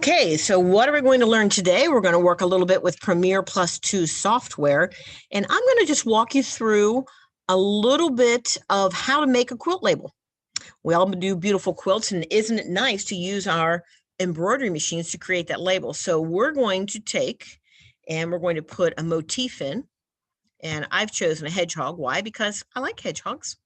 Okay, so what are we going to learn today? We're going to work a little bit with Premier+2 software, and I'm going to just walk you through a little bit of how to make a quilt label. We all do beautiful quilts, and isn't it nice to use our embroidery machines to create that label? So we're going to take and we're going to put a motif in, and I've chosen a hedgehog. Why? Because I like hedgehogs.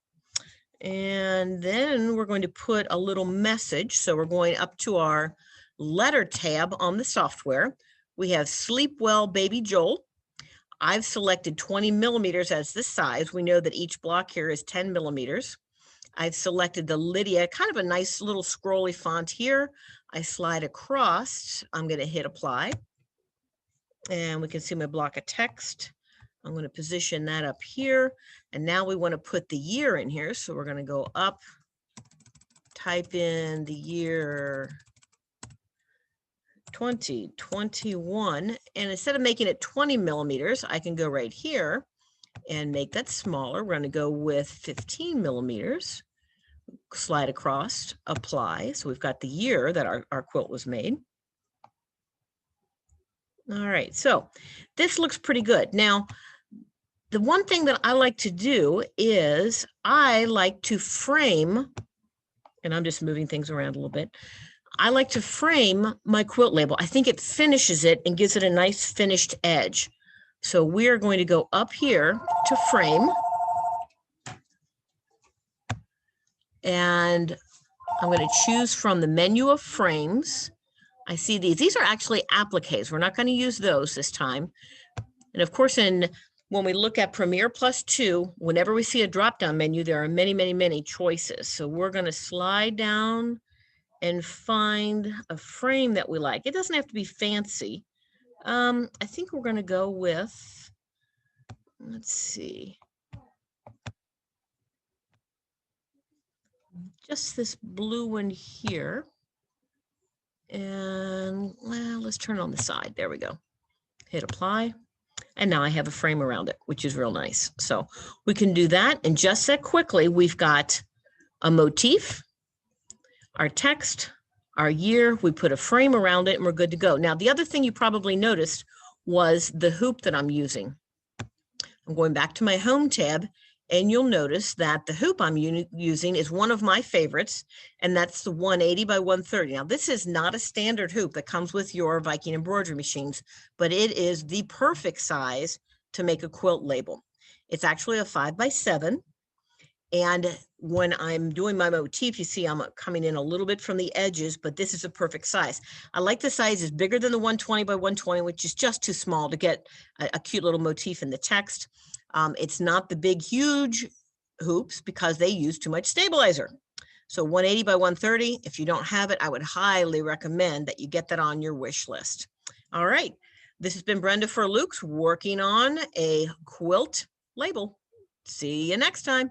And then we're going to put a little message. So we're going up to our letter tab on the software. We have Sleep Well, Baby Joel. I've selected 20 millimeters as the size. We know that each block here is 10 millimeters. I've selected the Lydia, kind of a nice little scrolly font here. I slide across. I'm going to hit apply. And we can see my block of text. I'm going to position that up here. And now we want to put the year in here. So we're going to go up, type in the year 2021. And instead of making it 20 millimeters, I can go right here and make that smaller. We're going to go with 15 millimeters. Slide across, apply. So we've got the year that our quilt was made. All right, so this looks pretty good. Now, the one thing that I like to do is I like to frame, and I'm just moving things around a little bit. I like to frame my quilt label. I think it finishes it and gives it a nice finished edge. So we are going to go up here to frame. And I'm going to choose from the menu of frames. I see these. These are actually appliques. We're not going to use those this time. And of course, when we look at Premier+2, whenever we see a drop-down menu, there are many, many, many choices. So we're going to slide down and find a frame that we like. It doesn't have to be fancy. I think we're going to go with, let's see, just this blue one here. And well, let's turn it on the side. There we go. Hit apply. And now I have a frame around it, which is real nice. So we can do that. And just that quickly, we've got a motif, our text, our year. We put a frame around it and we're good to go. Now, the other thing you probably noticed was the hoop that I'm using. I'm going back to my home tab, and you'll notice that the hoop I'm using is one of my favorites, and that's the 180 by 130. Now, this is not a standard hoop that comes with your Viking embroidery machines, but it is the perfect size to make a quilt label. It's actually a 5 by 7. And when I'm doing my motif, you see I'm coming in a little bit from the edges, but this is a perfect size. I like the size is bigger than the 120 by 120, which is just too small to get a cute little motif in the text. It's not the big, huge hoops because they use too much stabilizer. So 180 by 130, if you don't have it, I would highly recommend that you get that on your wish list. All right, this has been Brenda for Luke's working on a quilt label. See you next time.